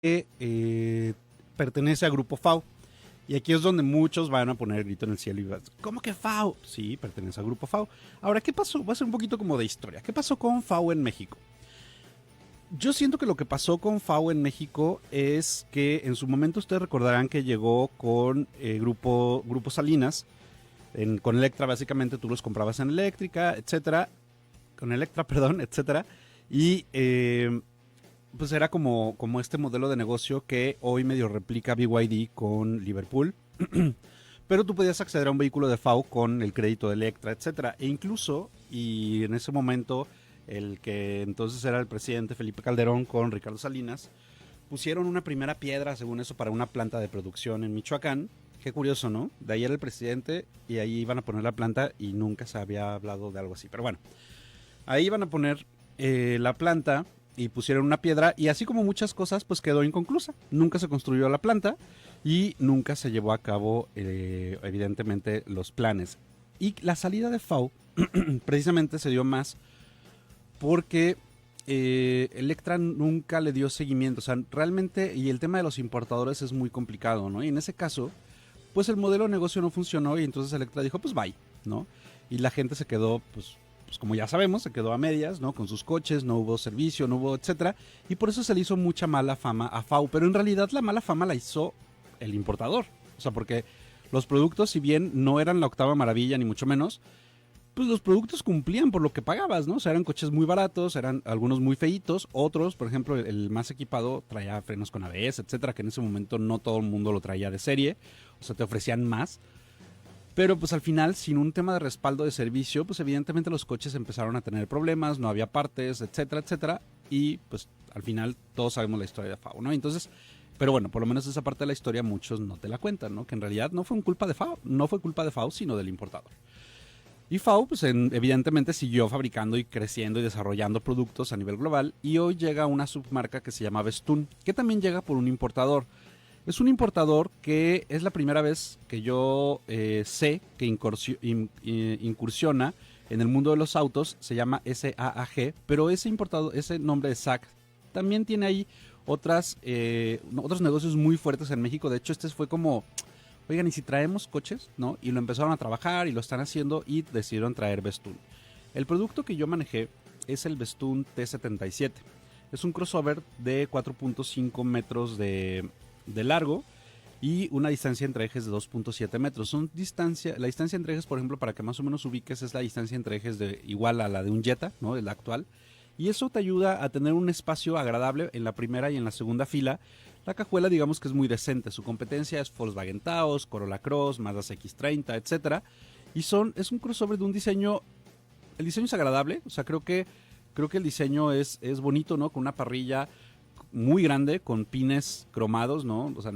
que pertenece a Grupo FAO. Y aquí es donde muchos van a poner el grito en el cielo y van, ¿cómo que FAO? Sí, pertenece a Grupo FAO. Ahora, ¿qué pasó? Va a ser un poquito como de historia. ¿Qué pasó con FAO en México? Yo siento que lo que pasó con FAO en México es que en su momento ustedes recordarán que llegó con Grupo Salinas, con Electra básicamente tú los comprabas en Eléctrica, etcétera, con Electra, perdón, etcétera, y pues era como este modelo de negocio que hoy medio replica BYD con Liverpool. Pero tú podías acceder a un vehículo de FAO con el crédito de Electra, etcétera. E incluso, y en ese momento, el que entonces era el presidente Felipe Calderón con Ricardo Salinas, pusieron una primera piedra, según eso, para una planta de producción en Michoacán. Qué curioso, ¿no? De ahí era el presidente y ahí iban a poner la planta y nunca se había hablado de algo así. Pero bueno, ahí iban a poner la planta y pusieron una piedra y así como muchas cosas pues quedó inconclusa. Nunca se construyó la planta y nunca se llevó a cabo evidentemente los planes. Y la salida de FAO precisamente se dio más porque Electra nunca le dio seguimiento. O sea, realmente, y el tema de los importadores es muy complicado, ¿no? Y en ese caso, pues el modelo de negocio no funcionó y entonces Electra dijo, pues bye, ¿no? Y la gente se quedó, pues como ya sabemos, se quedó a medias, ¿no? Con sus coches, no hubo servicio, no hubo etcétera. Y por eso se le hizo mucha mala fama a FAO. Pero en realidad la mala fama la hizo el importador. O sea, porque los productos, si bien no eran la octava maravilla, ni mucho menos, pues los productos cumplían por lo que pagabas, ¿no? O sea, eran coches muy baratos, eran algunos muy feitos, otros, por ejemplo, el más equipado traía frenos con ABS, etcétera, que en ese momento no todo el mundo lo traía de serie, o sea, te ofrecían más. Pero pues al final, sin un tema de respaldo de servicio, pues evidentemente los coches empezaron a tener problemas, no había partes, etcétera, etcétera, y pues al final todos sabemos la historia de FAO, ¿no? Entonces, pero bueno, por lo menos esa parte de la historia muchos no te la cuentan, ¿no? Que en realidad no fue culpa de FAO, no fue culpa de FAO, sino del importador. Y FAO, pues evidentemente siguió fabricando y creciendo y desarrollando productos a nivel global y hoy llega una submarca que se llama Bestun, que también llega por un importador. Es un importador que es la primera vez que yo sé que incursiona en el mundo de los autos, se llama SAAG, pero ese importador, ese nombre de SAC, también tiene ahí otros negocios muy fuertes en México. De hecho, este fue como, oigan, ¿y si traemos coches? ¿No? Y lo empezaron a trabajar y lo están haciendo y decidieron traer Bestun. El producto que yo manejé es el Bestun T77. Es un crossover de 4.5 metros de largo y una distancia entre ejes de 2.7 metros. La distancia entre ejes, por ejemplo, para que más o menos ubiques, es la distancia entre ejes igual a la de un Jetta, ¿no? El actual. Y eso te ayuda a tener un espacio agradable en la primera y en la segunda fila. La cajuela, digamos que es muy decente. Su competencia es Volkswagen Taos, Corolla Cross, Mazda CX-30, etcétera. Y es un crossover de un diseño. El diseño es agradable, o sea, creo que el diseño es bonito, ¿no? Con una parrilla muy grande, con pines cromados, ¿no? O sea,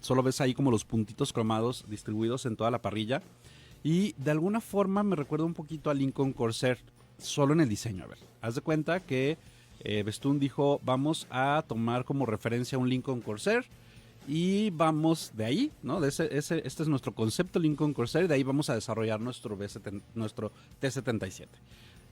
solo ves ahí como los puntitos cromados distribuidos en toda la parrilla. Y de alguna forma me recuerda un poquito a Lincoln Corsair, solo en el diseño. A ver, haz de cuenta que Bestun dijo, vamos a tomar como referencia un Lincoln Corsair y vamos de ahí, ¿no? Este es nuestro concepto Lincoln Corsair, de ahí vamos a desarrollar nuestro T77.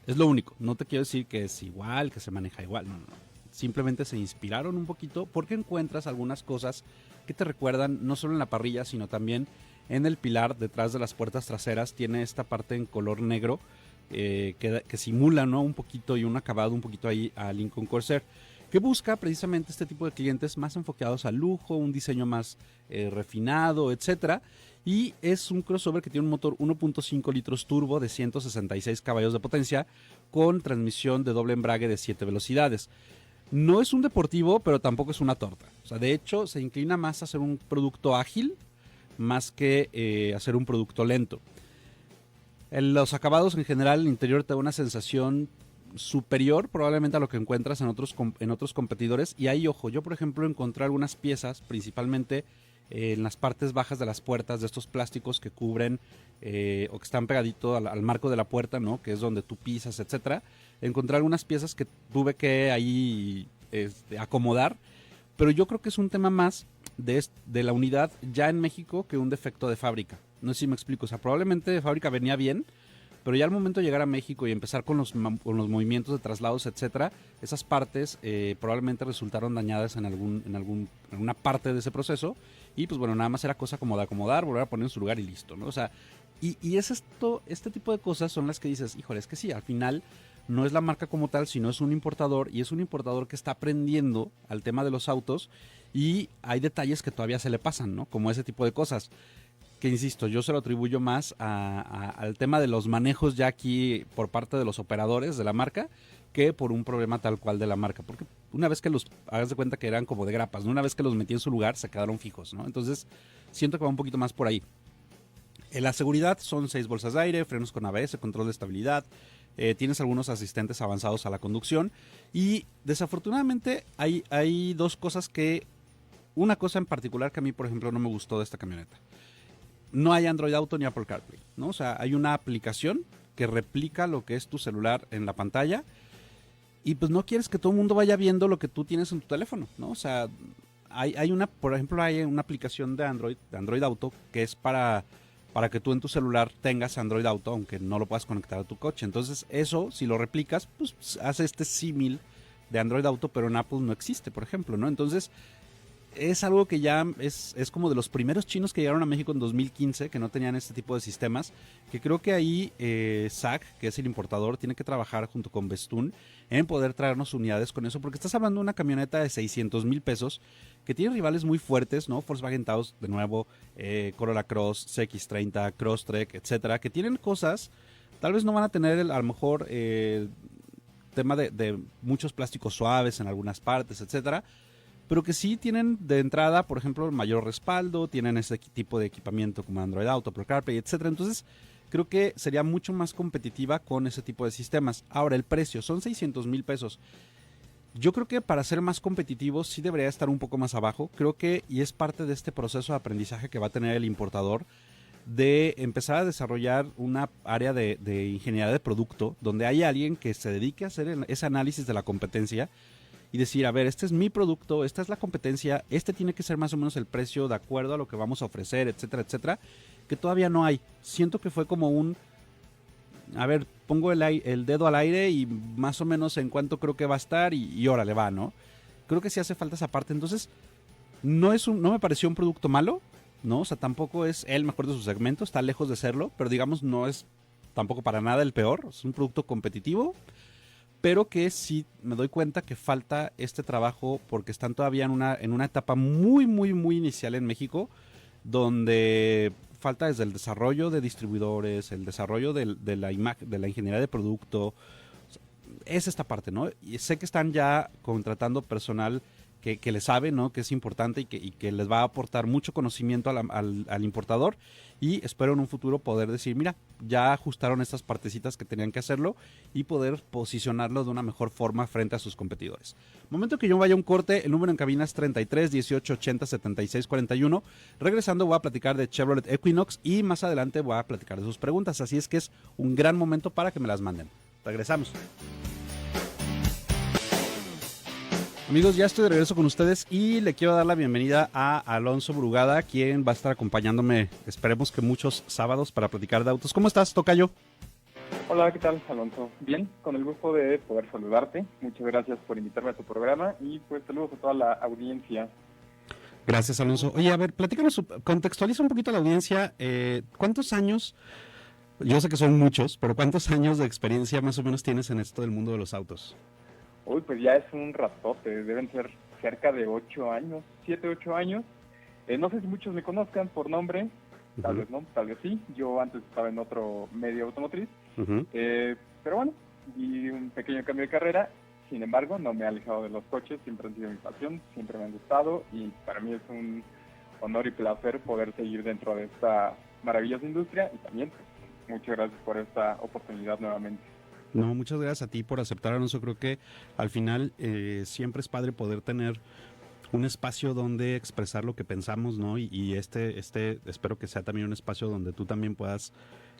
Es lo único, no te quiero decir que es igual, que se maneja igual, no, no. Simplemente se inspiraron un poquito porque encuentras algunas cosas que te recuerdan no solo en la parrilla, sino también en el pilar detrás de las puertas traseras. Tiene esta parte en color negro que simula, ¿no? Un poquito y un acabado un poquito ahí a Lincoln Corsair, que busca precisamente este tipo de clientes más enfocados al lujo, un diseño más refinado, etcétera. Y es un crossover que tiene un motor 1.5 litros turbo de 166 caballos de potencia con transmisión de doble embrague de 7 velocidades. No es un deportivo, pero tampoco es una torta. O sea, de hecho, se inclina más a hacer un producto ágil más que hacer un producto lento. En los acabados en general, el interior te da una sensación superior probablemente a lo que encuentras en otros competidores. Y ahí, ojo, yo por ejemplo encontré algunas piezas, principalmente en las partes bajas de las puertas, de estos plásticos que cubren o que están pegaditos al marco de la puerta, ¿no? Que es donde tú pisas, etcétera. Encontré algunas piezas que tuve que ahí acomodar, pero yo creo que es un tema más de la unidad ya en México que un defecto de fábrica. No sé si me explico, o sea, probablemente de fábrica venía bien, pero ya al momento de llegar a México y empezar con los movimientos de traslados, etcétera, esas partes probablemente resultaron dañadas en alguna parte de ese proceso, y pues bueno, nada más era cosa como de acomodar, volver a poner en su lugar y listo, ¿no? O sea, y es este tipo de cosas son las que dices, híjole, es que sí, al final no es la marca como tal, sino es un importador, y es un importador que está aprendiendo al tema de los autos, y hay detalles que todavía se le pasan, ¿no? Como ese tipo de cosas que, insisto, yo se lo atribuyo más al tema de los manejos ya aquí por parte de los operadores de la marca, que por un problema tal cual de la marca. Porque una vez que los, hagas de cuenta que eran como de grapas, ¿no? Una vez que los metí en su lugar, se quedaron fijos, ¿no? Entonces, siento que va un poquito más por ahí. En la seguridad son 6 bolsas de aire, frenos con ABS, control de estabilidad, tienes algunos asistentes avanzados a la conducción, y desafortunadamente hay dos cosas una cosa en particular que a mí, por ejemplo, no me gustó de esta camioneta. No hay Android Auto ni Apple CarPlay, ¿no? O sea, hay una aplicación que replica lo que es tu celular en la pantalla, y pues no quieres que todo el mundo vaya viendo lo que tú tienes en tu teléfono, ¿no? O sea, por ejemplo, hay una aplicación de Android Auto, que es para que tú en tu celular tengas Android Auto, aunque no lo puedas conectar a tu coche. Entonces, eso, si lo replicas, pues hace este símil de Android Auto, pero en Apple no existe, por ejemplo, ¿no? Entonces, es algo que ya es como de los primeros chinos que llegaron a México en 2015, que no tenían este tipo de sistemas, que creo que ahí SAC, que es el importador, tiene que trabajar junto con Bestun en poder traernos unidades con eso, porque estás hablando de una camioneta de 600,000 pesos, que tiene rivales muy fuertes, ¿no? Volkswagen Taos, de nuevo, Corolla Cross, CX-30, Crosstrek, etcétera, que tienen cosas, tal vez no van a tener a lo mejor tema de muchos plásticos suaves en algunas partes, etcétera, pero que sí tienen de entrada, por ejemplo, mayor respaldo, tienen ese tipo de equipamiento como Android Auto, Apple CarPlay, etcétera. Entonces, creo que sería mucho más competitiva con ese tipo de sistemas. Ahora, el precio, son 600,000 pesos. Yo creo que para ser más competitivos sí debería estar un poco más abajo. Creo que, y es parte de este proceso de aprendizaje que va a tener el importador, de empezar a desarrollar una área de ingeniería de producto, donde hay alguien que se dedique a hacer ese análisis de la competencia y decir, a ver, este es mi producto, esta es la competencia, este tiene que ser más o menos el precio de acuerdo a lo que vamos a ofrecer, etcétera, etcétera, que todavía no hay. Siento que fue como a ver, pongo el dedo al aire y más o menos en cuánto creo que va a estar, y órale, va, ¿no? Creo que sí hace falta esa parte. Entonces, no me pareció un producto malo, ¿no? O sea, tampoco es el mejor de su segmento, está lejos de serlo, pero digamos no es tampoco para nada el peor. Es un producto competitivo, pero que sí me doy cuenta que falta este trabajo porque están todavía en una etapa muy, muy, muy inicial en México, donde falta desde el desarrollo de distribuidores, el desarrollo de la imagen, de la ingeniería de producto. Es esta parte, ¿no? Y sé que están ya contratando personal que le sabe, ¿no? Que es importante y que les va a aportar mucho conocimiento al importador, y espero en un futuro poder decir, mira, ya ajustaron estas partecitas que tenían que hacerlo, y poder posicionarlo de una mejor forma frente a sus competidores. Momento que yo vaya a un corte, el número en cabina es 33 18 80 76 41. Regresando voy a platicar de Chevrolet Equinox y más adelante voy a platicar de sus preguntas, así es que es un gran momento para que me las manden. Regresamos. Amigos, ya estoy de regreso con ustedes y le quiero dar la bienvenida a Alonso Brugada, quien va a estar acompañándome, esperemos que muchos sábados, para platicar de autos. ¿Cómo estás, tocayo? Hola, ¿qué tal, Alonso? Bien, con el gusto de poder saludarte. Muchas gracias por invitarme a tu programa y pues saludos a toda la audiencia. Gracias, Alonso. Oye, a ver, platícanos, contextualiza un poquito a la audiencia. ¿Cuántos años, yo sé que son muchos, pero cuántos años de experiencia más o menos tienes en esto del mundo de los autos? Uy, pues ya es un ratote, deben ser cerca de 8 años, 7, 8 años. No sé si muchos me conozcan por nombre, tal vez no, tal vez sí. Yo antes estaba en otro medio automotriz, pero bueno, di un pequeño cambio de carrera. Sin embargo, no me he alejado de los coches, siempre han sido mi pasión, siempre me han gustado y para mí es un honor y placer poder seguir dentro de esta maravillosa industria y también pues, muchas gracias por esta oportunidad nuevamente. No, muchas gracias a ti por aceptar, Alonso. Creo que al final siempre es padre poder tener un espacio donde expresar lo que pensamos, ¿no? Y este espero que sea también un espacio donde tú también puedas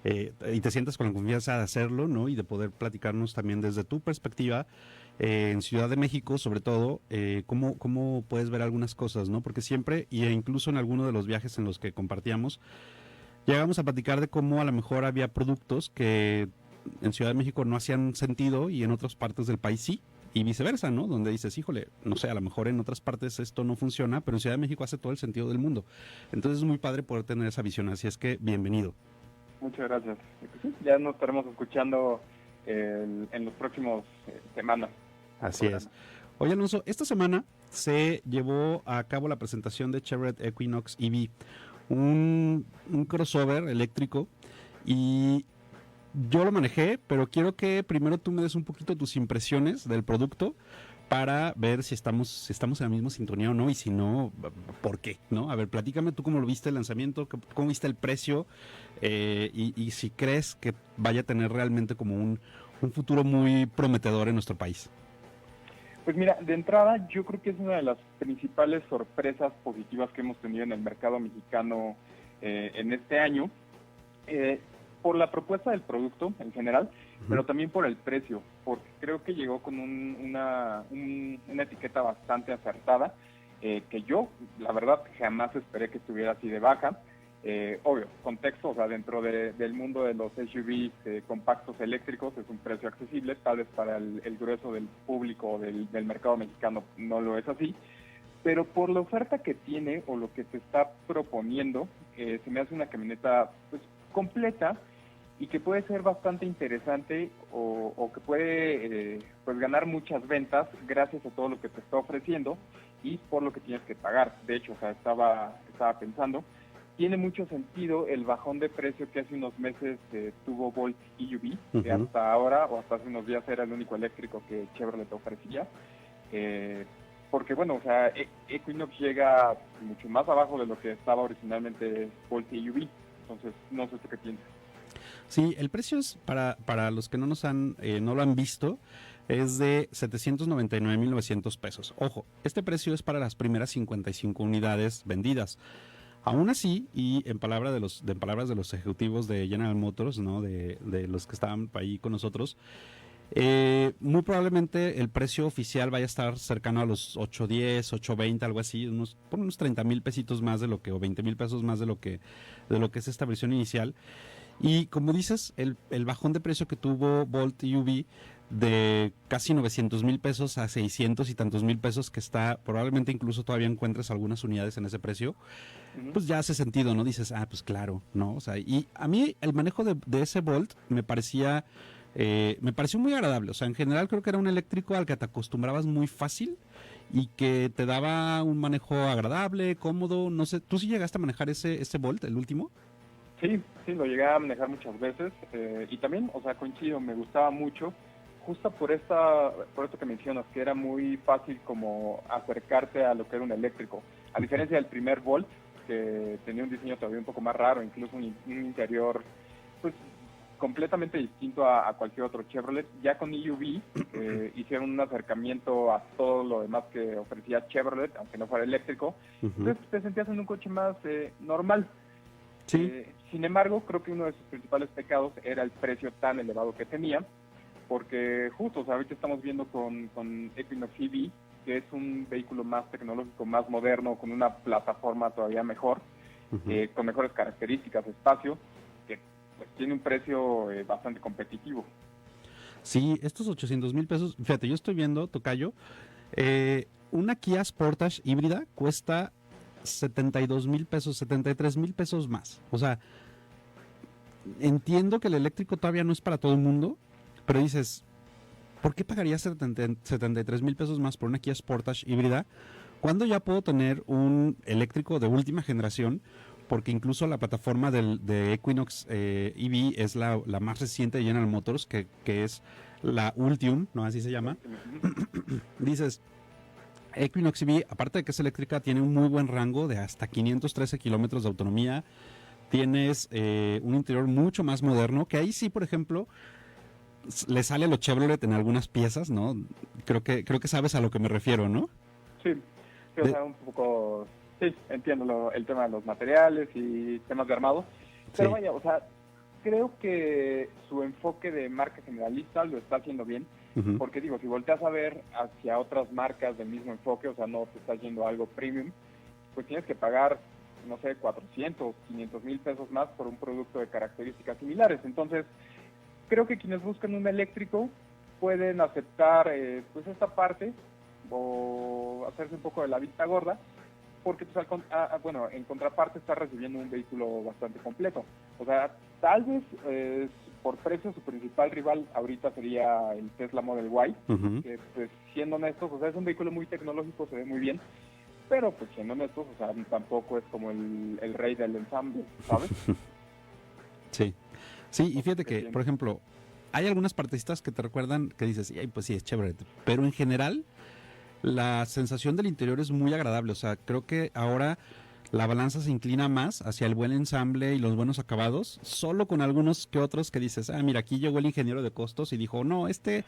y te sientas con la confianza de hacerlo, ¿no? Y de poder platicarnos también desde tu perspectiva en Ciudad de México, sobre todo, cómo puedes ver algunas cosas, ¿no? Porque siempre, e incluso en alguno de los viajes en los que compartíamos, llegamos a platicar de cómo a lo mejor había productos que en Ciudad de México no hacían sentido y en otras partes del país sí, y viceversa, ¿no? Donde dices, híjole, no sé, a lo mejor en otras partes esto no funciona, pero en Ciudad de México hace todo el sentido del mundo. Entonces es muy padre poder tener esa visión, así es que bienvenido. Muchas gracias. Sí, ya nos estaremos escuchando en los próximos semanas. Así es. Oye, Alonso, esta semana se llevó a cabo la presentación de Chevrolet Equinox EV, un crossover eléctrico, y yo lo manejé, pero quiero que primero tú me des un poquito tus impresiones del producto para ver si estamos en la misma sintonía o no, y si no, ¿por qué? ¿No? A ver, platícame tú cómo lo viste el lanzamiento, cómo viste el precio, y si crees que vaya a tener realmente como un futuro muy prometedor en nuestro país. Pues mira, de entrada yo creo que es una de las principales sorpresas positivas que hemos tenido en el mercado mexicano en este año, por la propuesta del producto en general, pero también por el precio, porque creo que llegó con una etiqueta bastante acertada, que yo, la verdad, jamás esperé que estuviera así de baja. Obvio, contexto, o sea, dentro del mundo de los SUVs compactos eléctricos es un precio accesible, tal vez para el grueso del público del mercado mexicano no lo es así, pero por la oferta que tiene o lo que se está proponiendo, se me hace una camioneta pues completa y que puede ser bastante interesante o que puede pues ganar muchas ventas gracias a todo lo que te está ofreciendo y por lo que tienes que pagar. De hecho, o sea, estaba pensando, tiene mucho sentido el bajón de precio que hace unos meses tuvo Volt EUV, que hasta ahora o hasta hace unos días era el único eléctrico que Chevrolet ofrecía. Porque bueno, o sea, Equinox llega mucho más abajo de lo que estaba originalmente Volt EUV. Entonces, no sé tú qué piensas. Sí, el precio es para los que no lo han visto, es de 799,900 pesos. Ojo, este precio es para las primeras 55 unidades vendidas. Aún así, y en palabras de los ejecutivos de General Motors, ¿no? De los que estaban ahí con nosotros, muy probablemente el precio oficial vaya a estar cercano a los 810, 820, algo así, por unos 30,000 pesitos más de lo que, o 20,000 pesos más de lo que es esta versión inicial. Y como dices, el bajón de precio que tuvo Volt EUV de casi 900,000 pesos a 600 y tantos mil pesos, que está, probablemente incluso todavía encuentres algunas unidades en ese precio, pues ya hace sentido, ¿no? Dices, pues claro, ¿no? O sea, y a mí el manejo de ese Volt me pareció muy agradable. O sea, en general creo que era un eléctrico al que te acostumbrabas muy fácil y que te daba un manejo agradable, cómodo. No sé, ¿tú sí llegaste a manejar ese Volt, el último? Sí, sí, lo llegué a manejar muchas veces y también, o sea, coincido, me gustaba mucho, justo por esto que mencionas, que era muy fácil como acercarte a lo que era un eléctrico. A diferencia del primer Volt, que tenía un diseño todavía un poco más raro, incluso un interior pues completamente distinto a cualquier otro Chevrolet. Ya con EUV hicieron un acercamiento a todo lo demás que ofrecía Chevrolet, aunque no fuera eléctrico. Entonces te sentías en un coche más normal. Sí. Sin embargo, creo que uno de sus principales pecados era el precio tan elevado que tenía, porque justo, o sea, ahorita estamos viendo con Equinox EV, que es un vehículo más tecnológico, más moderno, con una plataforma todavía mejor, con mejores características, espacio, que pues tiene un precio bastante competitivo. Sí, estos 800,000 pesos, fíjate, yo estoy viendo, tocayo, una Kia Sportage híbrida cuesta 72,000 pesos, 73,000 pesos más. O sea, entiendo que el eléctrico todavía no es para todo el mundo, pero dices, ¿por qué pagaría 73,000 pesos más por una Kia Sportage híbrida cuando ya puedo tener un eléctrico de última generación? Porque incluso la plataforma de Equinox EV es la más reciente de General Motors, que es la Ultium, ¿no? Así se llama. Dices, Equinox EV, aparte de que es eléctrica, tiene un muy buen rango de hasta 513 kilómetros de autonomía. Tienes un interior mucho más moderno, que ahí sí, por ejemplo, le sale a lo Chevrolet en algunas piezas, ¿no? Creo que sabes a lo que me refiero, ¿no? Sí, sí, o sea, un poco, sí, entiendo el tema de los materiales y temas de armado, pero Sí. vaya, o sea, creo que su enfoque de marca generalista lo está haciendo bien, porque digo, si volteas a ver hacia otras marcas del mismo enfoque, o sea, no te está yendo a algo premium, pues tienes que pagar no sé, 400, 500 mil pesos más por un producto de características similares. Entonces, creo que quienes buscan un eléctrico pueden aceptar pues esta parte o hacerse un poco de la vista gorda, porque pues, bueno, en contraparte está recibiendo un vehículo bastante completo. O sea, tal vez por precio su principal rival ahorita sería el Tesla Model Y, que pues siendo honestos, o sea, es un vehículo muy tecnológico, se ve muy bien, pero pues siendo honestos, o sea, tampoco es como el rey del ensamble, ¿sabes? Sí. Sí, y fíjate que, por ejemplo, hay algunas partecitas que te recuerdan que dices, ay, pues sí, es chévere, pero en general la sensación del interior es muy agradable. O sea, creo que ahora la balanza se inclina más hacia el buen ensamble y los buenos acabados, solo con algunos que otros que dices, ah, mira, aquí llegó el ingeniero de costos y dijo, no, este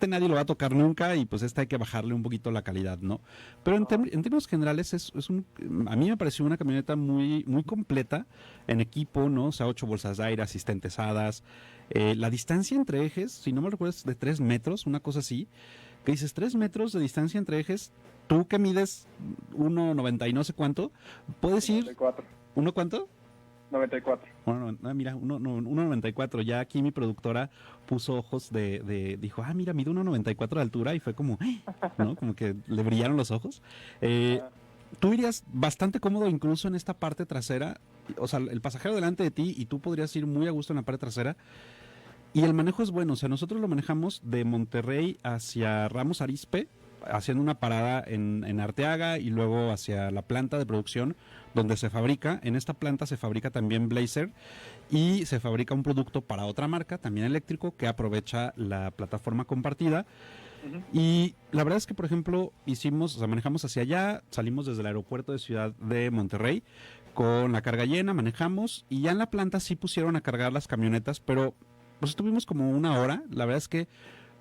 nadie lo va a tocar nunca y pues hay que bajarle un poquito la calidad, ¿no? Pero en términos generales a mí me pareció una camioneta muy, muy completa en equipo, ¿no? O sea, 8 bolsas de aire, asistentes hadas, la distancia entre ejes, si no me recuerdo, es de 3 metros, una cosa así, que dices 3 metros de distancia entre ejes, tú que mides 1,90 y no sé cuánto, puedes ir... 94. ¿Uno cuánto? 94. Mira, 1,94. Ya aquí mi productora puso ojos dijo, ah, mira, mide 1,94 de altura y fue como, ¿no? Como que le brillaron los ojos. Tú irías bastante cómodo incluso en esta parte trasera, o sea, el pasajero delante de ti y tú podrías ir muy a gusto en la parte trasera. Y el manejo es bueno, o sea, nosotros lo manejamos de Monterrey hacia Ramos Arizpe, haciendo una parada en Arteaga y luego hacia la planta de producción donde se fabrica. En esta planta se fabrica también Blazer y se fabrica un producto para otra marca, también eléctrico, que aprovecha la plataforma compartida. Y la verdad es que, por ejemplo, manejamos hacia allá, salimos desde el aeropuerto de Ciudad de Monterrey con la carga llena, manejamos y ya en la planta sí pusieron a cargar las camionetas, pero pues estuvimos como una hora. La verdad es que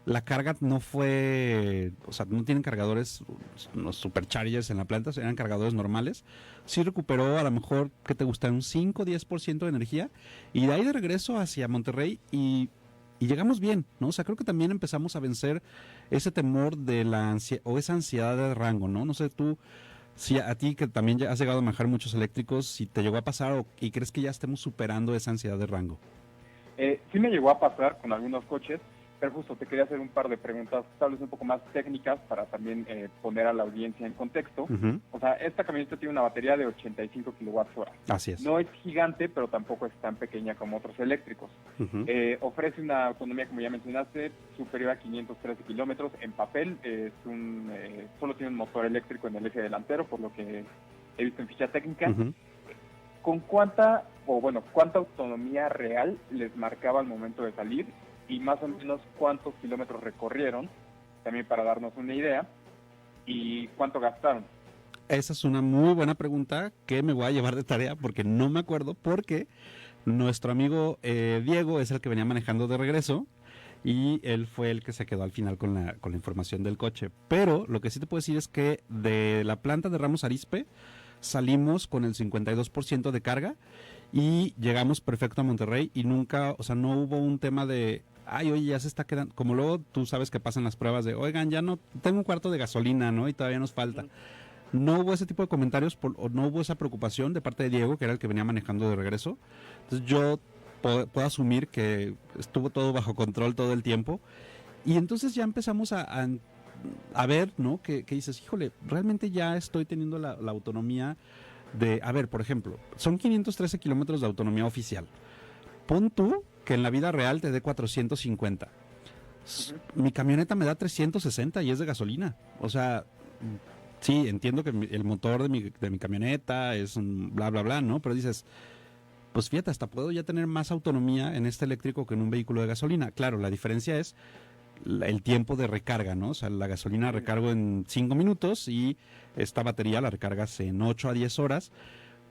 la carga no fue, o sea, no tienen cargadores, los superchargers en la planta, eran cargadores normales. Sí recuperó a lo mejor, ¿qué te gusta? Un 5 o 10% de energía. Y de ahí de regreso hacia Monterrey y llegamos bien, ¿no? O sea, creo que también empezamos a vencer ese temor de esa ansiedad de rango, ¿no? No sé tú, si a ti que también ya has llegado a manejar muchos eléctricos, si te llegó a pasar y crees que ya estemos superando esa ansiedad de rango. Sí me llegó a pasar con algunos coches, pero justo te quería hacer un par de preguntas, tal vez un poco más técnicas, para también poner a la audiencia en contexto. O sea, esta camioneta tiene una batería de 85 kWh. Así es. No es gigante, pero tampoco es tan pequeña como otros eléctricos. Ofrece una autonomía, como ya mencionaste, superior a 513 kilómetros. En papel solo tiene un motor eléctrico en el eje delantero, por lo que he visto en ficha técnica. ¿Con cuánta autonomía real les marcaba al momento de salir? Y más o menos cuántos kilómetros recorrieron, también para darnos una idea, y cuánto gastaron. Esa es una muy buena pregunta que me voy a llevar de tarea porque no me acuerdo, porque nuestro amigo Diego es el que venía manejando de regreso y él fue el que se quedó al final con la información del coche. Pero lo que sí te puedo decir es que de la planta de Ramos Arizpe salimos con el 52% de carga y llegamos perfecto a Monterrey y nunca, o sea, no hubo un tema de, ay, oye, ya se está quedando, como luego tú sabes que pasan las pruebas de, oigan, ya no, tengo un cuarto de gasolina, ¿no? Y todavía nos falta. No hubo ese tipo de comentarios, o no hubo esa preocupación de parte de Diego, que era el que venía manejando de regreso. Entonces yo puedo asumir que estuvo todo bajo control todo el tiempo. Y entonces ya empezamos a ver, ¿no? Que dices, híjole, realmente ya estoy teniendo la autonomía de, a ver, por ejemplo, son 513 kilómetros de autonomía oficial. Pon tú que en la vida real te dé 450. Mi camioneta me da 360 y es de gasolina. O sea, sí, entiendo que el motor de mi camioneta es un bla, bla, bla, ¿no? Pero dices, pues fíjate, hasta puedo ya tener más autonomía en este eléctrico que en un vehículo de gasolina. Claro, la diferencia es el tiempo de recarga, ¿no? O sea, la gasolina recargo en 5 minutos y esta batería la recargas en 8 a 10 horas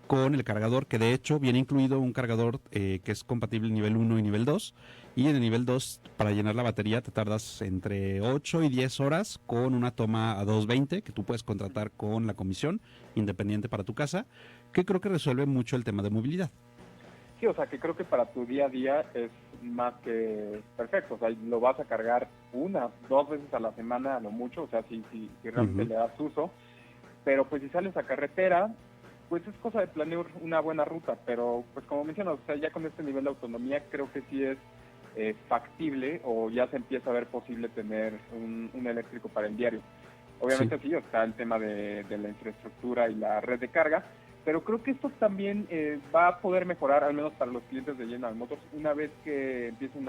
con el cargador, que de hecho viene incluido un cargador que es compatible nivel 1 y nivel 2. Y en el nivel 2, para llenar la batería, te tardas entre 8 y 10 horas con una toma a 220 que tú puedes contratar con la comisión independiente para tu casa, que creo que resuelve mucho el tema de movilidad. Sí, o sea, que creo que para tu día a día es más que perfecto. O sea, lo vas a cargar 1, 2 veces a la semana a lo mucho, o sea, si realmente le das uso. Pero pues si sales a carretera, pues es cosa de planear una buena ruta, pero pues como mencionas, o sea, ya con este nivel de autonomía creo que sí es factible o ya se empieza a ver posible tener un eléctrico para el diario. Obviamente sí, está el tema de la infraestructura y la red de carga, pero creo que esto también va a poder mejorar, al menos para los clientes de General Motors, una vez que empiecen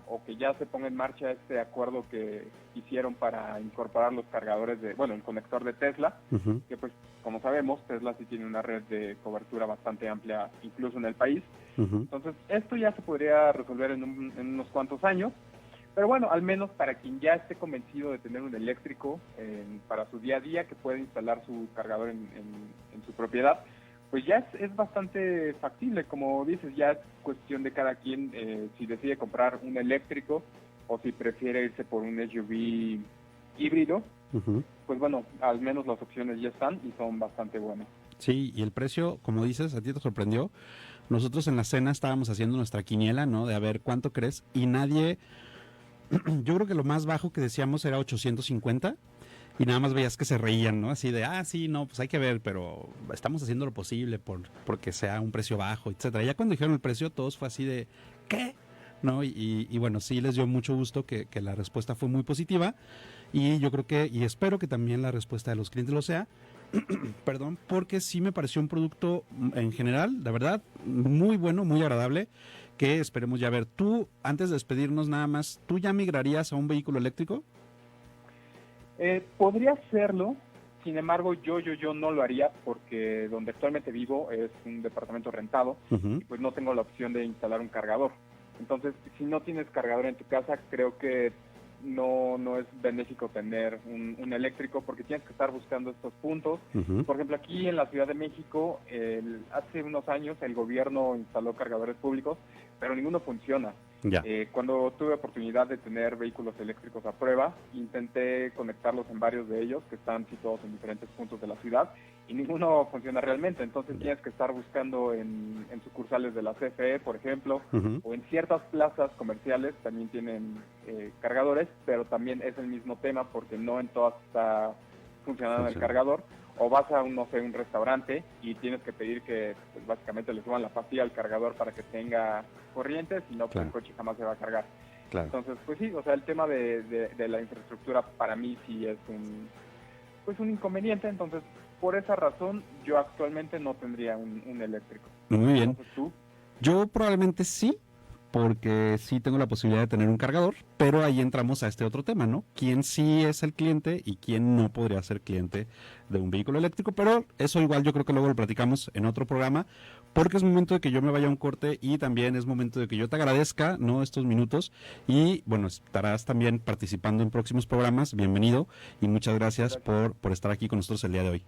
o que ya se ponga en marcha este acuerdo que hicieron para incorporar los cargadores el conector de Tesla, que pues como sabemos, Tesla sí tiene una red de cobertura bastante amplia, incluso en el país. Entonces, esto ya se podría resolver en unos cuantos años. Pero bueno, al menos para quien ya esté convencido de tener un eléctrico para su día a día, que puede instalar su cargador en su propiedad, pues ya es bastante factible. Como dices, ya es cuestión de cada quien si decide comprar un eléctrico o si prefiere irse por un SUV híbrido. Pues bueno, al menos las opciones ya están y son bastante buenas. Sí, y el precio, como dices, a ti te sorprendió. Nosotros en la cena estábamos haciendo nuestra quiniela, ¿no? De a ver cuánto crees, y nadie... Yo creo que lo más bajo que decíamos era 850 y nada más veías que se reían, ¿no? Así de, sí, no, pues hay que ver, pero estamos haciendo lo posible porque sea un precio bajo, etcétera. Ya cuando dijeron el precio, todos fue así de, ¿qué? ¿No? Y bueno, sí les dio mucho gusto que la respuesta fue muy positiva, y yo creo y espero que también la respuesta de los clientes lo sea. Perdón, porque sí me pareció un producto en general, la verdad, muy bueno, muy agradable, que esperemos ya ver. Tú, antes de despedirnos nada más, ¿tú ya migrarías a un vehículo eléctrico? Podría hacerlo, sin embargo yo no lo haría porque donde actualmente vivo es un departamento rentado y pues no tengo la opción de instalar un cargador. Entonces, si no tienes cargador en tu casa, creo que no es benéfico tener un eléctrico porque tienes que estar buscando estos puntos. Por ejemplo, aquí en la Ciudad de México, hace unos años el gobierno instaló cargadores públicos, pero ninguno funciona. Cuando tuve oportunidad de tener vehículos eléctricos a prueba, intenté conectarlos en varios de ellos que están situados en diferentes puntos de la ciudad y ninguno funciona realmente. Entonces tienes que estar buscando en sucursales de la CFE, por ejemplo, o en ciertas plazas comerciales también tienen cargadores, pero también es el mismo tema porque no en todas está funcionando el cargador. O vas a un restaurante y tienes que pedir que pues, básicamente le suban la pastilla al cargador para que tenga corriente, si no, pues el coche jamás se va a cargar. Entonces, pues sí, o sea, el tema de la infraestructura para mí sí es un inconveniente. Entonces, por esa razón, yo actualmente no tendría un eléctrico. Muy bien. Entonces, ¿tú? Yo probablemente sí, porque sí tengo la posibilidad de tener un cargador, pero ahí entramos a este otro tema, ¿no? ¿Quién sí es el cliente y quién no podría ser cliente de un vehículo eléctrico? Pero eso igual yo creo que luego lo platicamos en otro programa, porque es momento de que yo me vaya a un corte y también es momento de que yo te agradezca, ¿no? Estos minutos, y bueno, estarás también participando en próximos programas. Bienvenido y muchas gracias. Por estar aquí con nosotros el día de hoy.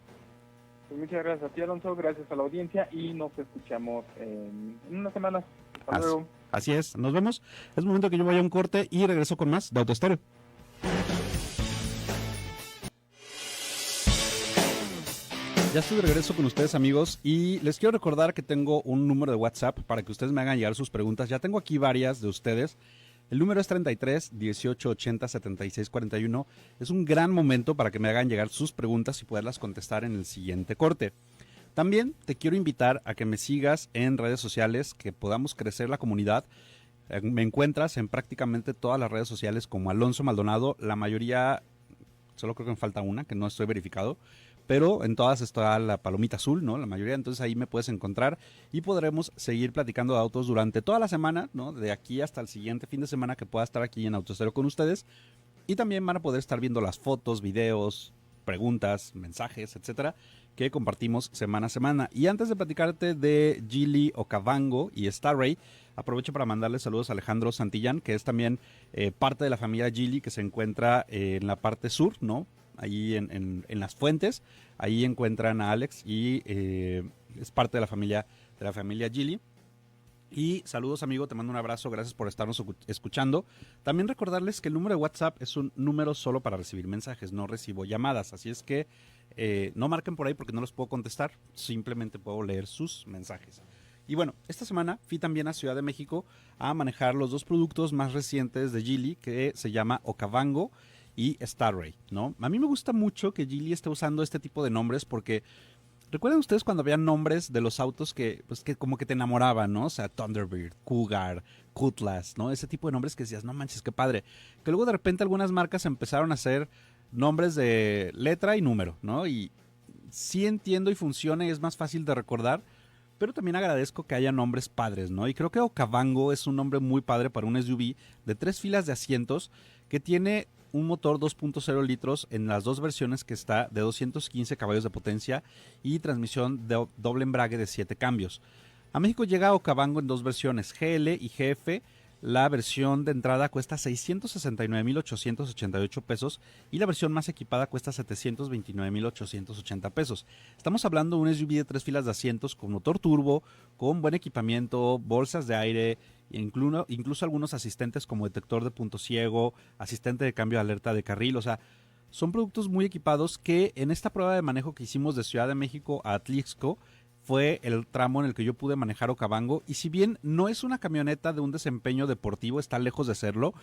Pues muchas gracias a ti, Alonso, gracias a la audiencia y nos escuchamos en unas semanas. Hasta luego. Así es, nos vemos. Es momento que yo vaya a un corte y regreso con más de Autoestéreo. Ya estoy de regreso con ustedes, amigos, y les quiero recordar que tengo un número de WhatsApp para que ustedes me hagan llegar sus preguntas. Ya tengo aquí varias de ustedes. El número es 33 18 80 76 41. Es un gran momento para que me hagan llegar sus preguntas y poderlas contestar en el siguiente corte. También te quiero invitar a que me sigas en redes sociales, que podamos crecer la comunidad. Me encuentras en prácticamente todas las redes sociales como Alonso Maldonado. La mayoría, solo creo que me falta una, que no estoy verificado, pero en todas está la palomita azul, ¿no? La mayoría, entonces ahí me puedes encontrar y podremos seguir platicando de autos durante toda la semana, ¿no? De aquí hasta el siguiente fin de semana que pueda estar aquí en Autoestéreo con ustedes. Y también van a poder estar viendo las fotos, videos, preguntas, mensajes, etcétera, que compartimos semana a semana. Y antes de platicarte de Geely, Okavango y Starray, aprovecho para mandarle saludos a Alejandro Santillán, que es también parte de la familia Geely, que se encuentra en la parte sur, ¿no? Ahí en Las Fuentes. Ahí encuentran a Alex y es parte de la familia Geely. Y saludos, amigo, te mando un abrazo, gracias por estarnos escuchando. También recordarles que el número de WhatsApp es un número solo para recibir mensajes, no recibo llamadas, así es que no marquen por ahí porque no los puedo contestar, simplemente puedo leer sus mensajes. Y bueno, esta semana fui también a Ciudad de México a manejar los dos productos más recientes de Geely, que se llama Okavango y Starray, ¿no? A mí me gusta mucho que Geely esté usando este tipo de nombres porque ¿Recuerdan ustedes cuando había nombres de los autos que, pues, que como que te enamoraban, ¿no? O sea, Thunderbird, Cougar, Cutlass, ¿no? Ese tipo de nombres que decías, no manches, qué padre. Que luego de repente algunas marcas empezaron a hacer nombres de letra y número, ¿no? Y sí entiendo y funciona y es más fácil de recordar, pero también agradezco que haya nombres padres, ¿no? Y creo que Okavango es un nombre muy padre para un SUV de 3 filas de asientos que tiene un motor 2.0 litros en las dos versiones, que está de 215 caballos de potencia y transmisión de doble embrague de 7 cambios. A México llega Okavango en dos versiones, GL y GF. La versión de entrada cuesta 669,888 pesos y la versión más equipada cuesta 729,880 pesos. Estamos hablando de un SUV de 3 filas de asientos con motor turbo, con buen equipamiento, bolsas de aire, incluso algunos asistentes como detector de punto ciego, asistente de cambio de alerta de carril. O sea, son productos muy equipados que en esta prueba de manejo que hicimos de Ciudad de México a Atlixco fue el tramo en el que yo pude manejar Okavango, y si bien no es una camioneta de un desempeño deportivo, está lejos de serlo,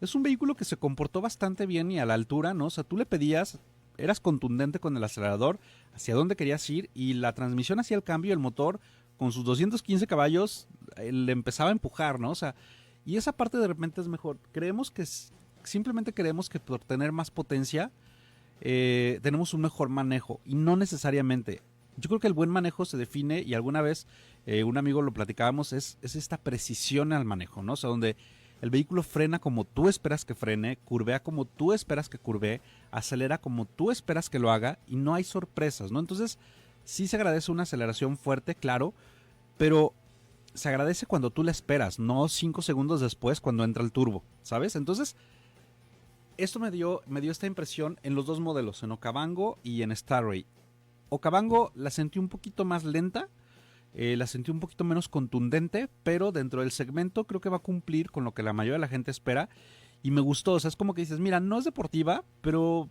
es un vehículo que se comportó bastante bien y a la altura, ¿no? O sea, tú le pedías, eras contundente con el acelerador, hacia dónde querías ir, y la transmisión hacía el cambio, el motor con sus 215 caballos le empezaba a empujar, ¿no? O sea, y esa parte de repente es mejor. Simplemente creemos que por tener más potencia tenemos un mejor manejo, y no necesariamente. Yo creo que el buen manejo se define, y alguna vez un amigo lo platicábamos, es esta precisión al manejo, ¿no? O sea, donde el vehículo frena como tú esperas que frene, curvea como tú esperas que curvee, acelera como tú esperas que lo haga, y no hay sorpresas, ¿no? Entonces, sí se agradece una aceleración fuerte, claro, pero se agradece cuando tú la esperas, no 5 segundos después cuando entra el turbo, ¿sabes? Entonces, esto me dio esta impresión en los dos modelos, en Okavango y en Starray. Okavango la sentí un poquito más lenta, la sentí un poquito menos contundente, pero dentro del segmento creo que va a cumplir con lo que la mayoría de la gente espera, y me gustó. O sea, es como que dices, mira, no es deportiva, pero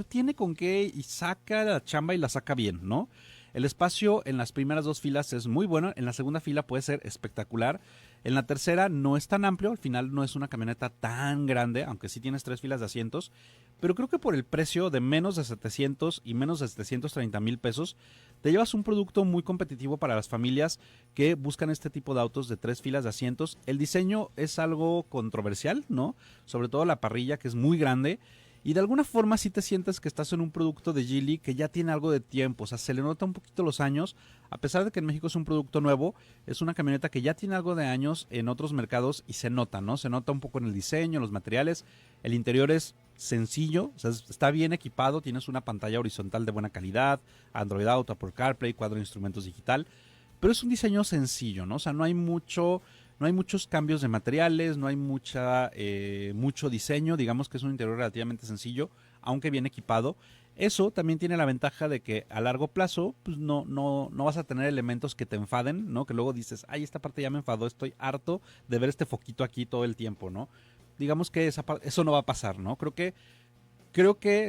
tiene con qué, y saca la chamba y la saca bien, ¿no? El espacio en las primeras 2 filas es muy bueno, en la segunda fila puede ser espectacular, en la tercera no es tan amplio, al final no es una camioneta tan grande, aunque sí tienes 3 filas de asientos, pero creo que por el precio de menos de 700 y menos de 730,000 pesos, te llevas un producto muy competitivo para las familias que buscan este tipo de autos de 3 filas de asientos. El diseño es algo controversial, ¿no? Sobre todo la parrilla, que es muy grande, y de alguna forma sí te sientes que estás en un producto de Geely que ya tiene algo de tiempo. O sea, se le nota un poquito los años, a pesar de que en México es un producto nuevo, es una camioneta que ya tiene algo de años en otros mercados, y se nota, ¿no? Se nota un poco en el diseño, en los materiales. El interior es sencillo, o sea, está bien equipado, tienes una pantalla horizontal de buena calidad, Android Auto, Apple CarPlay, cuadro de instrumentos digital, pero es un diseño sencillo, ¿no? O sea, no hay muchos cambios de materiales, no hay mucho diseño, digamos que es un interior relativamente sencillo, aunque bien equipado. Eso también tiene la ventaja de que a largo plazo, pues no vas a tener elementos que te enfaden, ¿no? Que luego dices, ay, esta parte ya me enfadó, estoy harto de ver este foquito aquí todo el tiempo, ¿no? Digamos que eso no va a pasar, ¿no? Creo que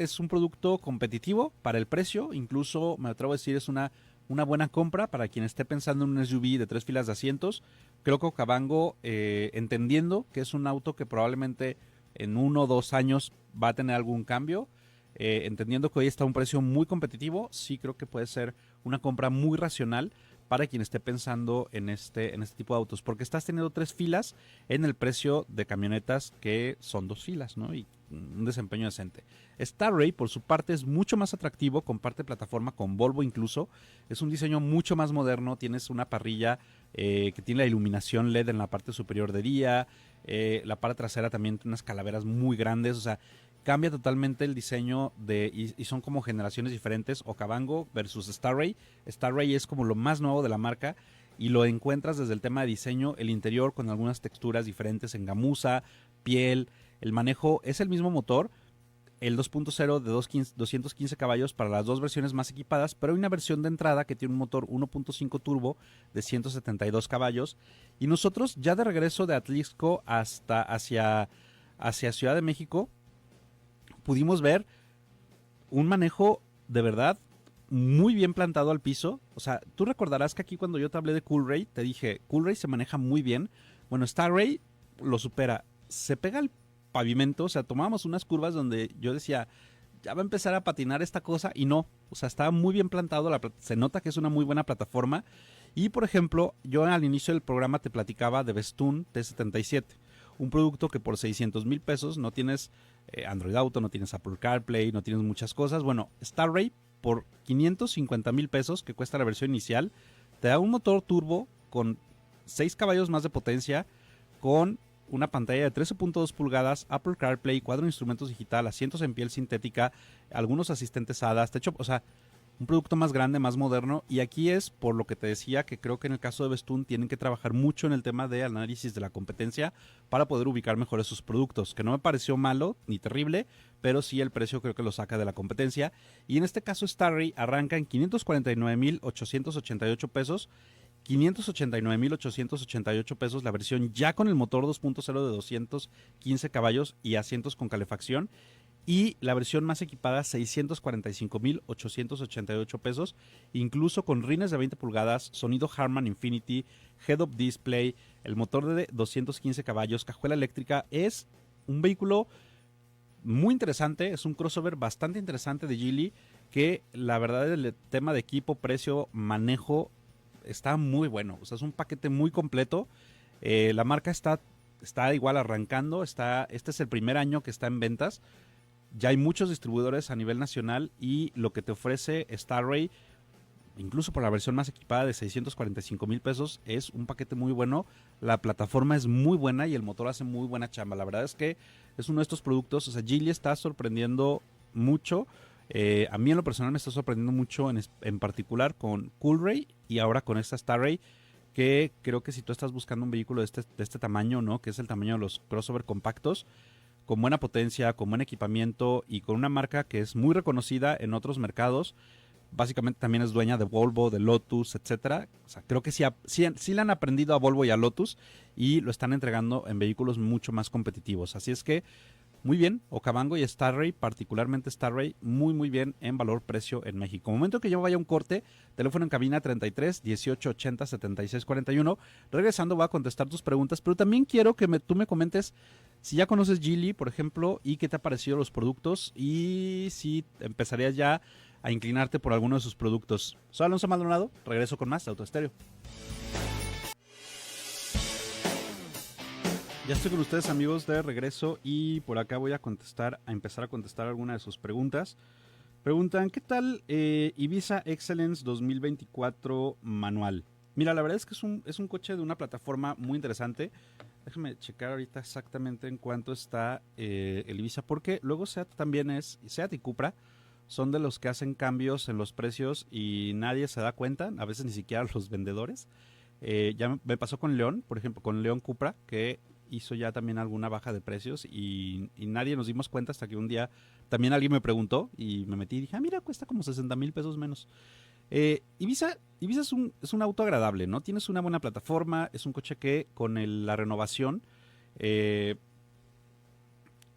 es un producto competitivo para el precio, incluso me atrevo a decir es una buena compra para quien esté pensando en un SUV de 3 filas de asientos. Creo que Okavango, entendiendo que es un auto que probablemente en 1 o 2 años va a tener algún cambio, entendiendo que hoy está a un precio muy competitivo, sí creo que puede ser una compra muy racional para quien esté pensando en este tipo de autos, porque estás teniendo 3 filas en el precio de camionetas que son 2 filas, ¿no? Y un desempeño decente. Starray, por su parte, es mucho más atractivo, comparte plataforma con Volvo incluso, es un diseño mucho más moderno, tienes una parrilla que tiene la iluminación LED en la parte superior de día, la parte trasera también tiene unas calaveras muy grandes, o sea, cambia totalmente el diseño y son como generaciones diferentes, Okavango versus Starray. Starray es como lo más nuevo de la marca, y lo encuentras desde el tema de diseño, el interior con algunas texturas diferentes en gamuza, piel, el manejo es el mismo motor, el 2.0 de 215 caballos para las dos versiones más equipadas, pero hay una versión de entrada que tiene un motor 1.5 turbo de 172 caballos, y nosotros ya de regreso de Atlixco hacia Ciudad de México pudimos ver un manejo de verdad muy bien plantado al piso. O sea, tú recordarás que aquí cuando yo te hablé de Coolray, te dije, Coolray se maneja muy bien. Bueno, Starray lo supera. Se pega al pavimento, o sea, tomábamos unas curvas donde yo decía, ya va a empezar a patinar esta cosa y no, o sea, está muy bien plantado, se nota que es una muy buena plataforma. Y por ejemplo, yo al inicio del programa te platicaba de Bestune T77, un producto que por 600,000 pesos no tienes Android Auto, no tienes Apple CarPlay, no tienes muchas cosas. Bueno, StarRay por 550,000 pesos, que cuesta la versión inicial, te da un motor turbo con 6 caballos más de potencia, con una pantalla de 13.2 pulgadas, Apple CarPlay, cuadro de instrumentos digital, asientos en piel sintética, algunos asistentes HADAS, hecho, o sea, un producto más grande, más moderno. Y aquí es por lo que te decía que creo que en el caso de Bestune tienen que trabajar mucho en el tema de análisis de la competencia para poder ubicar mejor esos productos, que no me pareció malo ni terrible, pero sí el precio creo que lo saca de la competencia. Y en este caso Starry arranca en 549,888 pesos. 589,888 pesos la versión ya con el motor 2.0 de 215 caballos y asientos con calefacción. Y la versión más equipada, 645,888 pesos, incluso con rines de 20 pulgadas, sonido Harman Infinity, head-up display, el motor de 215 caballos, cajuela eléctrica. Es un vehículo muy interesante, es un crossover bastante interesante de Geely, que la verdad el tema de equipo, precio, manejo está muy bueno. O sea, es un paquete muy completo. La marca está igual arrancando, este es el primer año que está en ventas. Ya hay muchos distribuidores a nivel nacional y lo que te ofrece StarRay, incluso por la versión más equipada de 645,000 pesos, es un paquete muy bueno. La plataforma es muy buena y el motor hace muy buena chamba. La verdad es que es uno de estos productos, o sea, Geely está sorprendiendo mucho. A mí en lo personal me está sorprendiendo mucho en particular con Coolray y ahora con esta StarRay, que creo que si tú estás buscando un vehículo de este tamaño, ¿no? Que es el tamaño de los crossover compactos, con buena potencia, con buen equipamiento y con una marca que es muy reconocida en otros mercados. Básicamente también es dueña de Volvo, de Lotus, etcétera. O sea, creo que sí le han aprendido a Volvo y a Lotus y lo están entregando en vehículos mucho más competitivos. Así es que muy bien, Okavango y Starray, particularmente Starray, muy muy bien en valor-precio en México. Momento que yo vaya a un corte, teléfono en cabina 33 18 80 76 41. Regresando voy a contestar tus preguntas, pero también quiero que tú me comentes si ya conoces Geely, por ejemplo, y qué te ha parecido los productos y si empezarías ya a inclinarte por alguno de sus productos. Soy Alonso Maldonado, regreso con más de Autoestéreo. Ya estoy con ustedes, amigos, de regreso y por acá voy a empezar a contestar algunas de sus preguntas. Preguntan, ¿qué tal Ibiza Excellence 2024 manual? Mira, la verdad es que es un coche de una plataforma muy interesante. Déjame checar ahorita exactamente en cuánto está el Ibiza, porque luego Seat también Seat y Cupra son de los que hacen cambios en los precios y nadie se da cuenta, a veces ni siquiera los vendedores. Ya me pasó con León, por ejemplo, con León Cupra, que hizo ya también alguna baja de precios y nadie nos dimos cuenta hasta que un día también alguien me preguntó y me metí y dije, mira, cuesta como 60,000 pesos menos. Ibiza es un auto agradable, ¿no? Tienes una buena plataforma, es un coche que con la renovación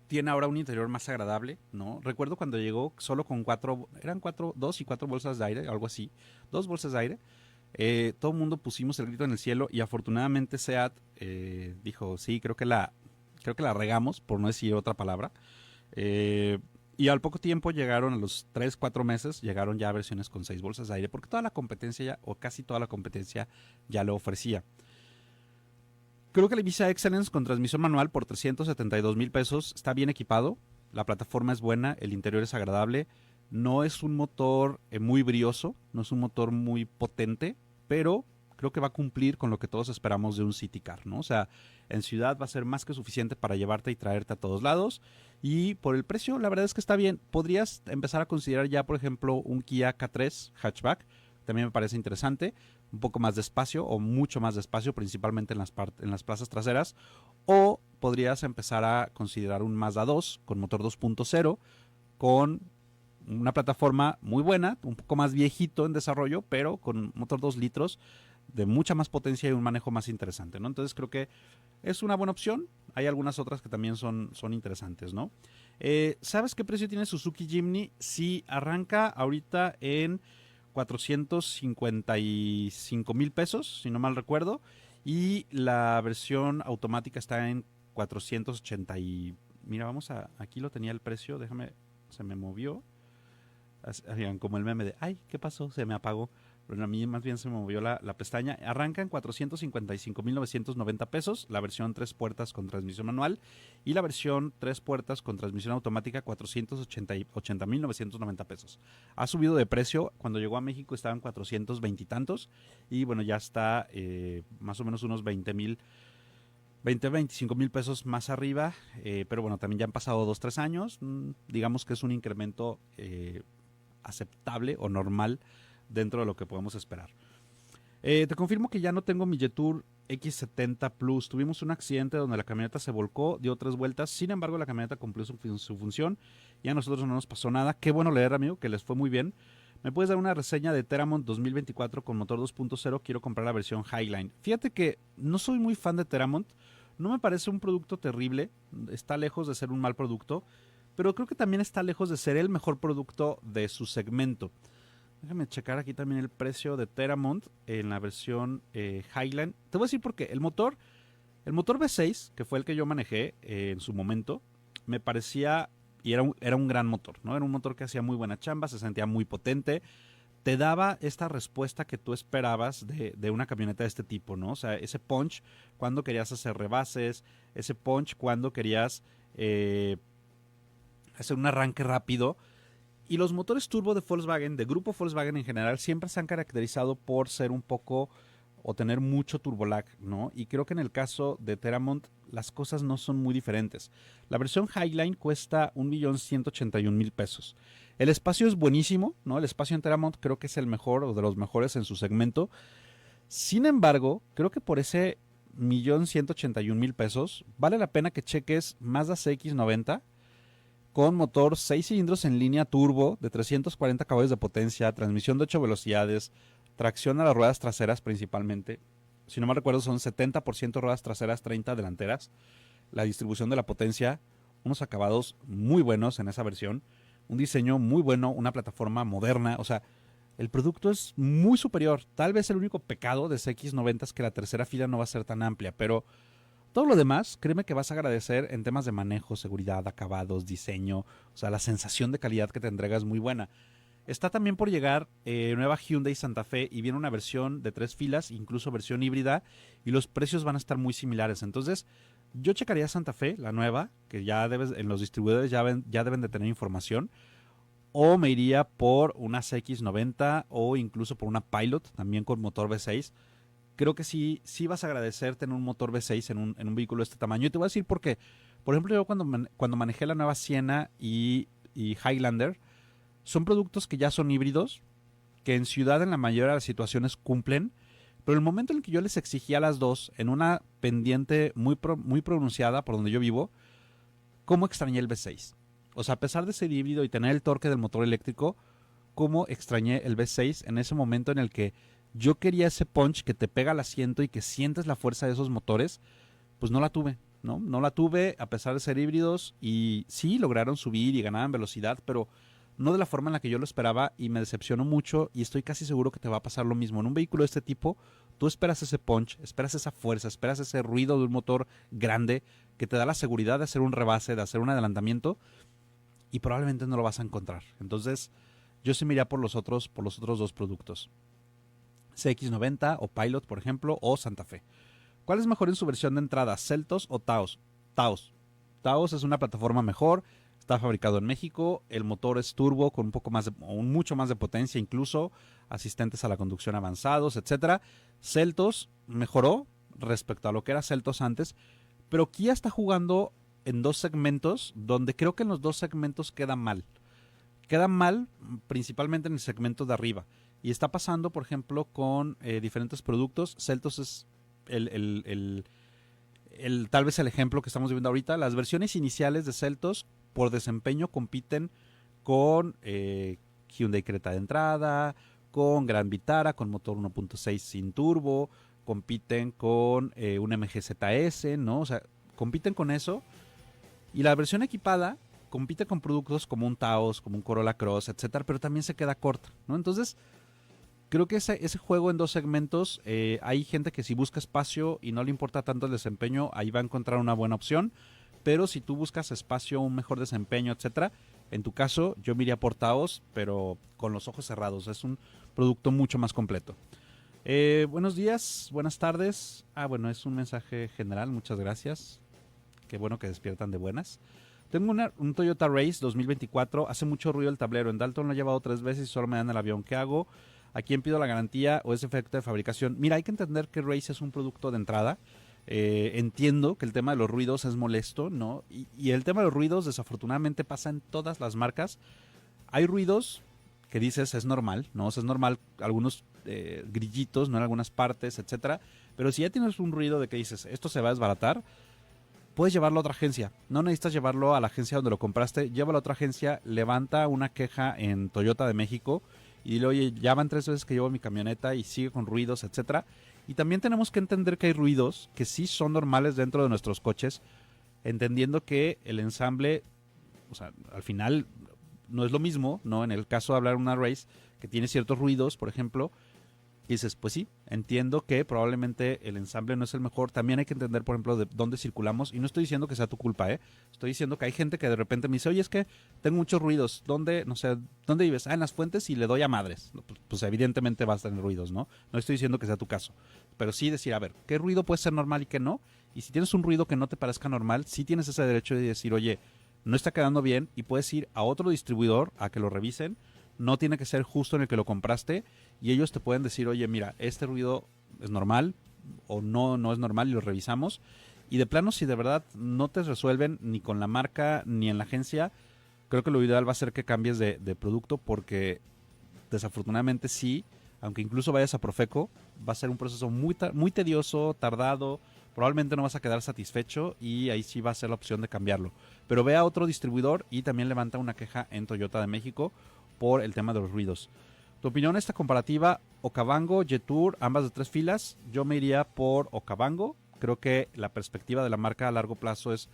tiene ahora un interior más agradable, ¿no? Recuerdo cuando llegó solo con dos y cuatro bolsas de aire, algo así, dos bolsas de aire. Todo el mundo pusimos el grito en el cielo y afortunadamente Seat dijo, sí, creo que la regamos, por no decir otra palabra. Y al poco tiempo llegaron, a los 3, 4 meses, llegaron ya versiones con 6 bolsas de aire, porque toda la competencia, o casi toda la competencia, ya lo ofrecía. Creo que el Ibiza Excellence con transmisión manual por 372,000 pesos está bien equipado, la plataforma es buena, el interior es agradable, no es un motor muy brioso, no es un motor muy potente, pero creo que va a cumplir con lo que todos esperamos de un City Car, ¿no? O sea, en ciudad va a ser más que suficiente para llevarte y traerte a todos lados. Y por el precio, la verdad es que está bien. Podrías empezar a considerar ya, por ejemplo, un Kia K3 hatchback. También me parece interesante. Un poco más de espacio o mucho más de espacio, principalmente en las plazas traseras. O podrías empezar a considerar un Mazda 2 con motor 2.0, con una plataforma muy buena, un poco más viejito en desarrollo, pero con motor 2 litros de mucha más potencia y un manejo más interesante, ¿no? Entonces creo que es una buena opción. Hay algunas otras que también son interesantes, ¿no? ¿Sabes qué precio tiene Suzuki Jimny? Sí, arranca ahorita en 455,000 pesos, si no mal recuerdo. Y la versión automática está en 480 y... Mira, aquí lo tenía el precio, déjame se me movió. Como el meme de, ay, ¿qué pasó? Se me apagó. Pero a mí más bien se me movió la pestaña. Arranca en 455,990 pesos, la versión 3 puertas con transmisión manual, y la versión 3 puertas con transmisión automática 480,990 pesos. Ha subido de precio, cuando llegó a México estaban 420 y tantos, y bueno, ya está más o menos unos 25,000 pesos más arriba, pero bueno, también ya han pasado 2-3 años, digamos que es un incremento aceptable o normal dentro de lo que podemos esperar. Te confirmo que ya no tengo mi Jetour X70 Plus. Tuvimos un accidente donde la camioneta se volcó, dio 3 vueltas. Sin embargo, la camioneta cumplió su función y a nosotros no nos pasó nada. Qué bueno leer, amigo, que les fue muy bien. ¿Me puedes dar una reseña de Teramont 2024 con motor 2.0? Quiero comprar la versión Highline. Fíjate que no soy muy fan de Teramont. No me parece un producto terrible. Está lejos de ser un mal producto. Pero creo que también está lejos de ser el mejor producto de su segmento. Déjame checar aquí también el precio de Teramont en la versión Highline. Te voy a decir por qué. El motor V6, que fue el que yo manejé en su momento, me parecía, y era un gran motor, ¿no? Era un motor que hacía muy buena chamba, se sentía muy potente, te daba esta respuesta que tú esperabas de una camioneta de este tipo, ¿no? O sea, ese punch cuando querías hacer rebases, ese punch cuando querías hacer un arranque rápido. Y los motores turbo de Volkswagen, de grupo Volkswagen en general, siempre se han caracterizado por ser un poco o tener mucho turbolag, ¿no? Y creo que en el caso de Teramont las cosas no son muy diferentes. La versión Highline cuesta 1,181,000 pesos. El espacio es buenísimo, ¿no? El espacio en Teramont creo que es el mejor o de los mejores en su segmento. Sin embargo, creo que por ese 1,181,000 pesos vale la pena que cheques Mazda CX-90 con motor 6 cilindros en línea turbo de 340 caballos de potencia, transmisión de 8 velocidades, tracción a las ruedas traseras principalmente. Si no me recuerdo son 70% ruedas traseras, 30 delanteras. La distribución de la potencia, unos acabados muy buenos en esa versión, un diseño muy bueno, una plataforma moderna, o sea, el producto es muy superior. Tal vez el único pecado de CX-90 es que la tercera fila no va a ser tan amplia, pero todo lo demás, créeme que vas a agradecer en temas de manejo, seguridad, acabados, diseño, o sea, la sensación de calidad que te entrega es muy buena. Está también por llegar nueva Hyundai Santa Fe y viene una versión de 3 filas, incluso versión híbrida, y los precios van a estar muy similares. Entonces, yo checaría Santa Fe, la nueva, que ya en los distribuidores ya deben de tener información, o me iría por una CX-90 o incluso por una Pilot, también con motor V6. Creo que sí vas a agradecer tener un motor V6 en un vehículo de este tamaño. Y te voy a decir por qué. Por ejemplo, yo cuando manejé la nueva Siena y Highlander, son productos que ya son híbridos, que en ciudad en la mayoría de las situaciones cumplen, pero el momento en el que yo les exigía a las dos, en una pendiente muy pronunciada por donde yo vivo, ¿cómo extrañé el V6? O sea, a pesar de ser híbrido y tener el torque del motor eléctrico, ¿cómo extrañé el V6 en ese momento en el que yo quería ese punch que te pega al asiento y que sientes la fuerza de esos motores? Pues no la tuve, ¿no? No la tuve a pesar de ser híbridos y sí lograron subir y ganaban velocidad, pero no de la forma en la que yo lo esperaba y me decepcionó mucho y estoy casi seguro que te va a pasar lo mismo. En un vehículo de este tipo, tú esperas ese punch, esperas esa fuerza, esperas ese ruido de un motor grande que te da la seguridad de hacer un rebase, de hacer un adelantamiento y probablemente no lo vas a encontrar. Entonces, yo sí me iría por los otros dos productos. CX-90 o Pilot, por ejemplo, o Santa Fe. ¿Cuál es mejor en su versión de entrada, Seltos o Taos? Taos es una plataforma mejor, está fabricado en México, el motor es turbo con mucho más de potencia, incluso asistentes a la conducción avanzados, etcétera. Seltos mejoró respecto a lo que era Seltos antes, pero Kia está jugando en dos segmentos donde creo que en los dos segmentos queda mal. Queda mal principalmente en el segmento de arriba. Y está pasando, por ejemplo, con diferentes productos. Seltos es tal vez el ejemplo que estamos viendo ahorita. Las versiones iniciales de Seltos por desempeño compiten con Hyundai Creta de entrada, con Grand Vitara, con motor 1.6 sin turbo, compiten con un MG ZS, ¿no? O sea, compiten con eso. Y la versión equipada compite con productos como un Taos, como un Corolla Cross, etcétera, pero también se queda corta, ¿no? Entonces, creo que ese juego en dos segmentos, hay gente que si busca espacio y no le importa tanto el desempeño, ahí va a encontrar una buena opción. Pero si tú buscas espacio, un mejor desempeño, etcétera, En tu caso, yo me iría por Taos, pero con los ojos cerrados. Es un producto mucho más completo. Buenos días, buenas tardes. Bueno, es un mensaje general, muchas gracias. Qué bueno que despiertan de buenas. Tengo un Toyota Race 2024, hace mucho ruido el tablero. En Dalton lo he llevado 3 veces y solo me dan el avión. ¿Qué hago? ¿A quién pido la garantía o es efecto de fabricación? Mira, hay que entender que Race es un producto de entrada. Entiendo que el tema de los ruidos es molesto, ¿no? Y el tema de los ruidos desafortunadamente pasa en todas las marcas. Hay ruidos que dices es normal, ¿no? O sea, es normal algunos grillitos, ¿no? En algunas partes, etcétera. Pero si ya tienes un ruido de que dices esto se va a desbaratar, puedes llevarlo a otra agencia. No necesitas llevarlo a la agencia donde lo compraste. Llévalo a otra agencia, levanta una queja en Toyota de México y dile, oye, ya van 3 veces que llevo mi camioneta y sigue con ruidos, etcétera. Y también tenemos que entender que hay ruidos que sí son normales dentro de nuestros coches, entendiendo que el ensamble, o sea, al final no es lo mismo, ¿no? En el caso de hablar de una Race que tiene ciertos ruidos, por ejemplo, y dices, pues sí, entiendo que probablemente el ensamble no es el mejor. También hay que entender, por ejemplo, de dónde circulamos. Y no estoy diciendo que sea tu culpa, ¿eh? Estoy diciendo que hay gente que de repente me dice, oye, es que tengo muchos ruidos. ¿Dónde, no sé, dónde vives? En las Fuentes y le doy a madres. Pues evidentemente vas a tener ruidos, ¿no? No estoy diciendo que sea tu caso. Pero sí decir, a ver, ¿qué ruido puede ser normal y qué no? Y si tienes un ruido que no te parezca normal, sí tienes ese derecho de decir, oye, no está quedando bien y puedes ir a otro distribuidor a que lo revisen. No tiene que ser justo en el que lo compraste y ellos te pueden decir, oye, mira, este ruido es normal o no es normal y lo revisamos. Y de plano, si de verdad no te resuelven ni con la marca ni en la agencia, creo que lo ideal va a ser que cambies de producto porque desafortunadamente sí, aunque incluso vayas a Profeco, va a ser un proceso muy tedioso, tardado, probablemente no vas a quedar satisfecho y ahí sí va a ser la opción de cambiarlo. Pero ve a otro distribuidor y también levanta una queja en Toyota de México por el tema de los ruidos. ¿Tu opinión esta comparativa? Okavango, Jetour, ambas de 3 filas. Yo me iría por Okavango. Creo que la perspectiva de la marca a largo plazo es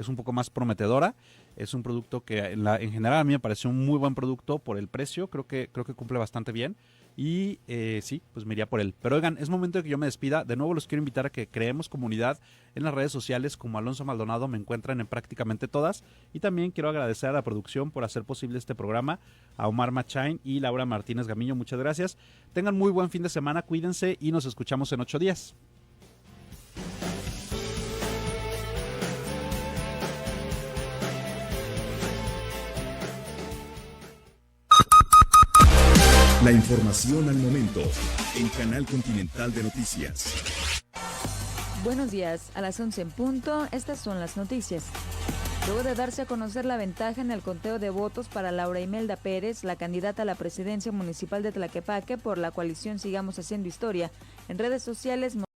un poco más prometedora. Es un producto que en general a mí me pareció un muy buen producto por el precio. Creo que cumple bastante bien. Y sí, pues me iría por él. Pero oigan, es momento de que yo me despida. De nuevo los quiero invitar a que creemos comunidad en las redes sociales como Alonso Maldonado. Me encuentran en prácticamente todas. Y también quiero agradecer a la producción por hacer posible este programa. A Omar Machain y Laura Martínez Gamiño. Muchas gracias. Tengan muy buen fin de semana. Cuídense y nos escuchamos en 8 días. La información al momento en Canal Continental de Noticias. Buenos días, a las 11 en punto, estas son las noticias. Luego de darse a conocer la ventaja en el conteo de votos para Laura Imelda Pérez, la candidata a la presidencia municipal de Tlaquepaque por la coalición Sigamos Haciendo Historia, en redes sociales